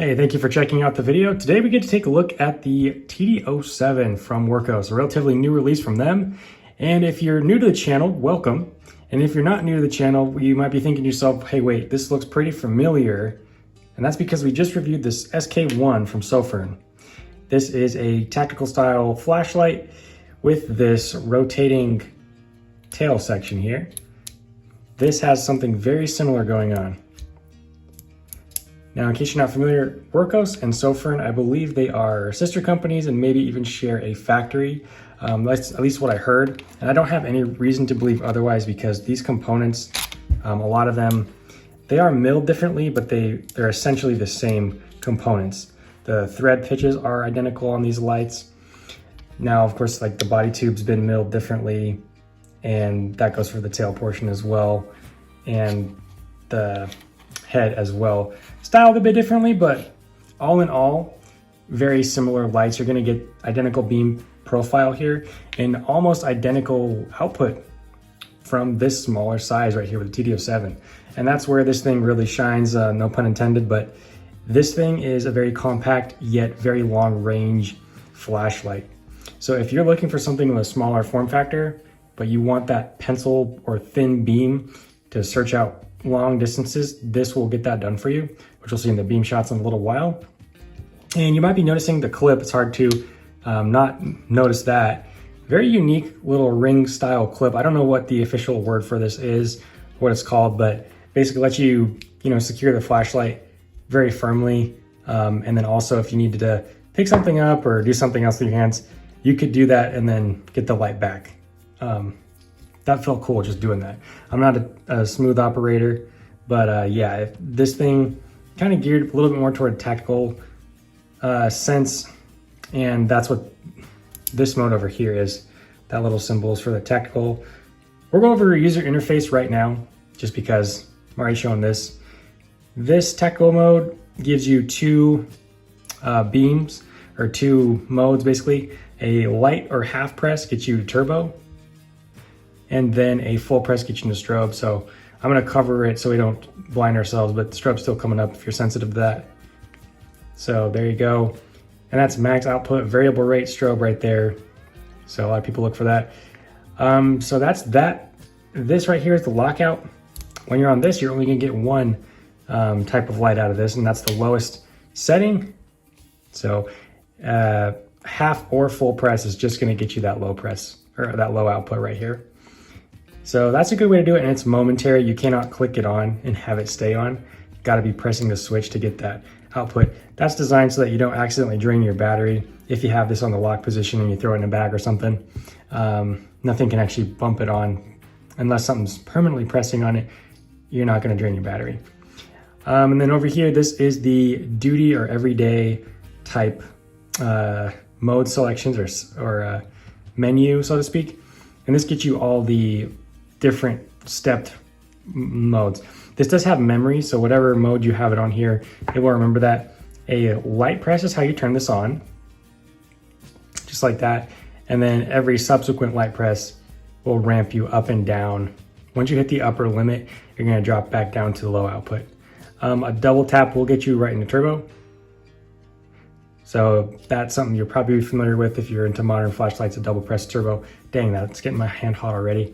Hey, thank you for checking out the video. Today we get to take a look at the TD07 from Wurkkos, a relatively new release from them. And if you're new to the channel, welcome. And if you're not new to the channel, you might be thinking to yourself, hey, wait, this looks pretty familiar. And that's because we just reviewed this SK1 from Sofirn. This is a tactical style flashlight with this rotating tail section here. This has something very similar going on. Now, in case you're not familiar, Wurkkos and Sofirn, I believe they are sister companies and maybe even share a factory. That's at least what I heard. And I don't have any reason to believe otherwise because these components, a lot of them, they are milled differently, but they're essentially the same components. The thread pitches are identical on these lights. Now, of course, like the body tube's been milled differently, and that goes for the tail portion as well, and the head as well. Styled a bit differently, but all in all, very similar lights. You're gonna get identical beam profile here and almost identical output from this smaller size right here with the TD07. And that's where this thing really shines, no pun intended, but this thing is a very compact yet very long range flashlight. So if you're looking for something with a smaller form factor, but you want that pencil or thin beam to search out long distances, this will get that done for you, which we'll see in the beam shots in a little while. And you might be noticing the clip. It's hard to not notice that. Very unique little ring style clip. I don't know what the official word for this is, what it's called, but basically lets you, secure the flashlight very firmly. And then also if you needed to pick something up or do something else with your hands, you could do that and then get the light back. That felt cool just doing that. I'm not a smooth operator, but yeah, this thing kind of geared a little bit more toward tactical sense, and that's what this mode over here is. That little symbol is for the tactical. We'll go over user interface right now, just because I'm already showing this. This tactical mode gives you two beams, or two modes basically. A light or half press gets you turbo, and then a full press gets you into strobe. So I'm gonna cover it so we don't blind ourselves, but the strobe's still coming up if you're sensitive to that. So there you go. And that's max output, variable rate strobe right there. So a lot of people look for that. So that's that. This right here is the lockout. When you're on this, you're only gonna get one type of light out of this, and that's the lowest setting. So half or full press is just gonna get you that low press, or that low output right here. So that's a good way to do it, and it's momentary. You cannot click it on and have it stay on. Got to be pressing the switch to get that output. That's designed so that you don't accidentally drain your battery. If you have this on the lock position and you throw it in a bag or something, nothing can actually bump it on. Unless something's permanently pressing on it, you're not going to drain your battery. And then over here, this is the duty or everyday type mode selections or menu, so to speak. And this gets you all the different stepped modes. This does have memory, so whatever mode you have it on here, it will remember that. A light press is how you turn this on, just like that. And then every subsequent light press will ramp you up and down. Once you hit the upper limit, you're gonna drop back down to the low output. A double tap will get you right into turbo. So that's something you're probably familiar with if you're into modern flashlights, a double press turbo. Dang, that's getting my hand hot already.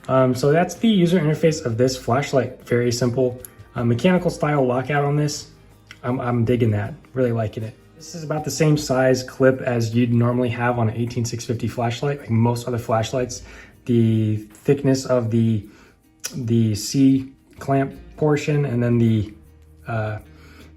So that's the user interface of this flashlight. Very simple. Mechanical style lockout on this. I'm digging that, really liking it. This is about the same size clip as you'd normally have on an 18650 flashlight, like most other flashlights. The thickness of the C clamp portion, and then the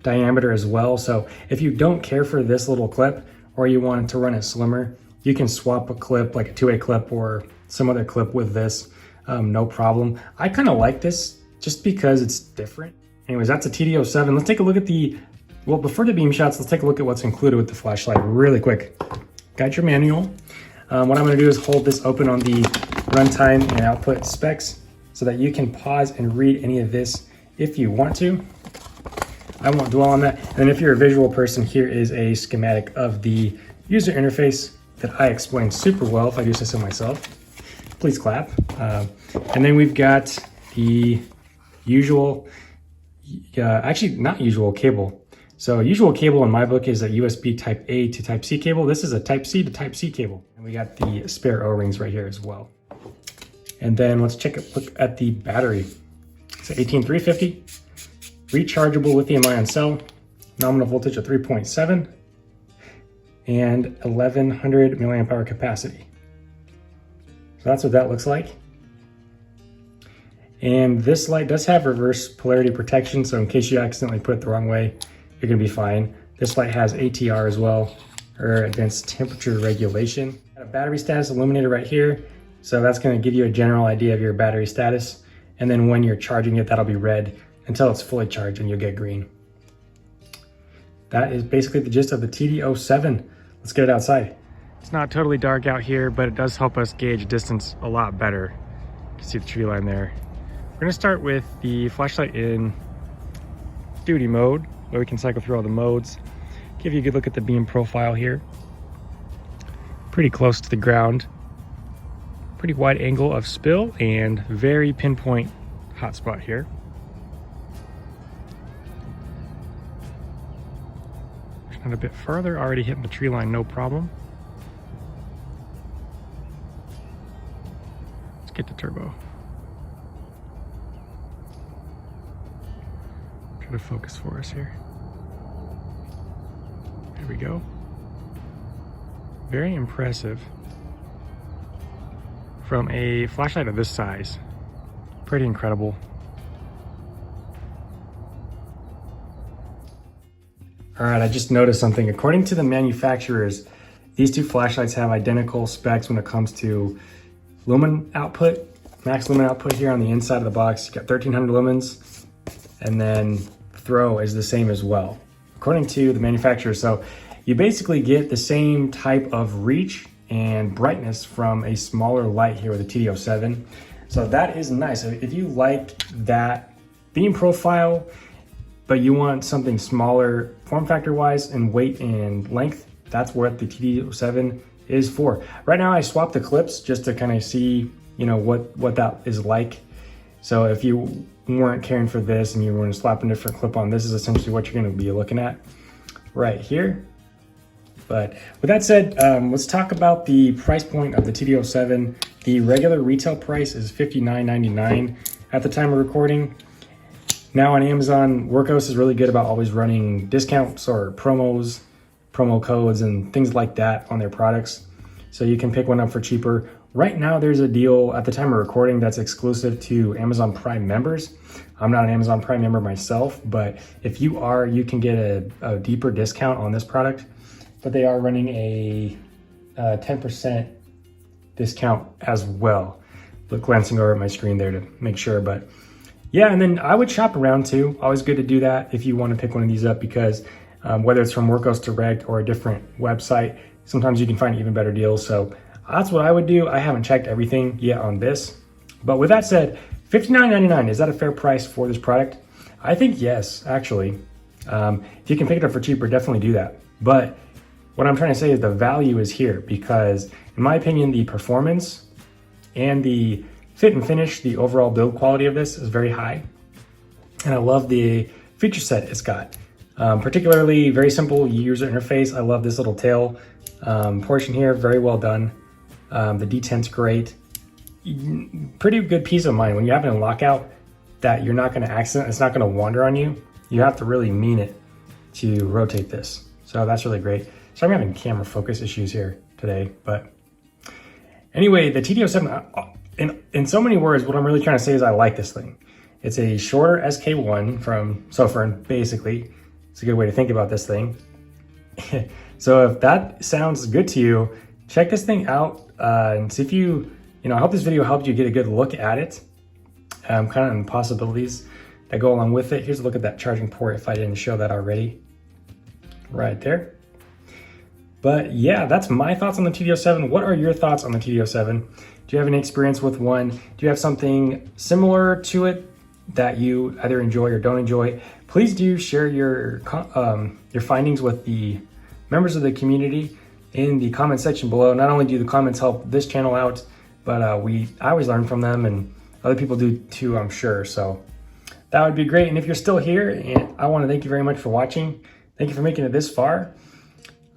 diameter as well. So if you don't care for this little clip, or you want to run it slimmer, you can swap a clip, like a 2A clip or some other clip with this, no problem. I kind of like this just because it's different. Anyways, that's a TD07. Let's take a look at well, before the beam shots, let's take a look at what's included with the flashlight really quick. Got your manual. What I'm gonna do is hold this open on the runtime and output specs so that you can pause and read any of this if you want to. I won't dwell on that. And if you're a visual person, here is a schematic of the user interface that I explained super well, if I do say so myself. Please clap. And then we've got the usual, actually not usual cable. So usual cable in my book is a USB type A to type C cable. This is a type C to type C cable. And we got the spare O-rings right here as well. And then let's look at the battery. It's an 18350, rechargeable lithium ion cell, nominal voltage of 3.7, and 1100 milliamp hour capacity. So that's what that looks like. And this light does have reverse polarity protection, so in case you accidentally put it the wrong way, you're gonna be fine. This light has ATR as well, or advanced temperature regulation. Got a battery status illuminator right here, so that's gonna give you a general idea of your battery status. And then when you're charging it, that'll be red until it's fully charged and you'll get green. That is basically the gist of the TD07. Let's get it outside. It's not totally dark out here, but it does help us gauge distance a lot better. You can see the tree line there. We're gonna start with the flashlight in duty mode, where we can cycle through all the modes. Give you a good look at the beam profile here. Pretty close to the ground. Pretty wide angle of spill and very pinpoint hotspot here. Pushing it a bit further, already hitting the tree line, no problem. Let's get to turbo. Try to focus for us here. There we go. Very impressive. From a flashlight of this size, pretty incredible. All right, I just noticed something. According to the manufacturers, these two flashlights have identical specs when it comes to lumen output, max lumen output here on the inside of the box. You got 1300 lumens, and then throw is the same as well, according to the manufacturer. So you basically get the same type of reach and brightness from a smaller light here with the TD07. So that is nice. If you like that beam profile, but you want something smaller form factor wise and weight and length, that's what the TD07 is for. Right now I swapped the clips just to kind of see, you know, what that is like. So if you weren't caring for this and you were to slap a different clip on, this is essentially what you're going to be looking at right here. But with that said, let's talk about the price point of the TD07. The regular retail price is $59.99 at the time of recording. Now on Amazon, Wurkkos is really good about always running discounts or promos, promo codes and things like that on their products. So you can pick one up for cheaper. Right now, there's a deal at the time of recording that's exclusive to Amazon Prime members. I'm not an Amazon Prime member myself, but if you are, you can get a deeper discount on this product. But they are running a 10% discount as well. Look, glancing over at my screen there to make sure, but yeah, and then I would shop around too. Always good to do that if you want to pick one of these up, because whether it's from Wurkkos Direct or a different website, sometimes you can find even better deals. So that's what I would do. I haven't checked everything yet on this. But with that said, $59.99, is that a fair price for this product? I think yes, actually. If you can pick it up for cheaper, definitely do that. But what I'm trying to say is the value is here, because in my opinion, the performance and the fit and finish, the overall build quality of this is very high. And I love the feature set it's got. Particularly very simple user interface. I love this little tail portion here, very well done. The detent's great. Pretty good peace of mind when you're having a lockout that you're not going to accident, it's not going to wander on you. You have to really mean it to rotate this. So that's really great. So I'm having camera focus issues here today, but anyway, the TD07, in so many words, what I'm really trying to say is I like this thing. It's a shorter SK1 from Sofirn, basically. It's a good way to think about this thing. So if that sounds good to you, check this thing out and see if I hope this video helped you get a good look at it, kind of the possibilities that go along with it. Here's a look at that charging port if I didn't show that already, right there. But yeah, that's my thoughts on the TD07. What are your thoughts on the TD07? Do you have any experience with one? Do you have something similar to it that you either enjoy or don't enjoy? Please do share your findings with the members of the community in the comment section below. Not only do the comments help this channel out, but I always learn from them, and other people do too, I'm sure. So that would be great. And if you're still here, and I want to thank you very much for watching. Thank you for making it this far.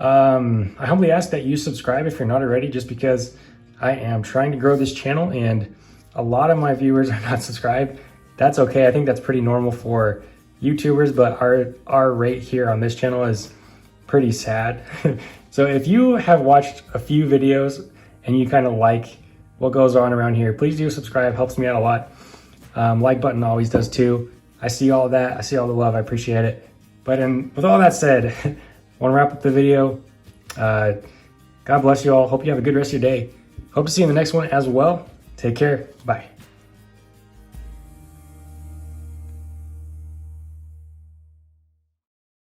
I humbly ask that you subscribe if you're not already, just because I am trying to grow this channel and a lot of my viewers are not subscribed. That's okay. I think that's pretty normal for YouTubers, but our rate here on this channel is pretty sad. So if you have watched a few videos and you kind of like what goes on around here, please do subscribe. Helps me out a lot. Like button always does too. I see all that. I see all the love. I appreciate it. But with all that said, I want to wrap up the video. God bless you all. Hope you have a good rest of your day. Hope to see you in the next one as well. Take care. Bye.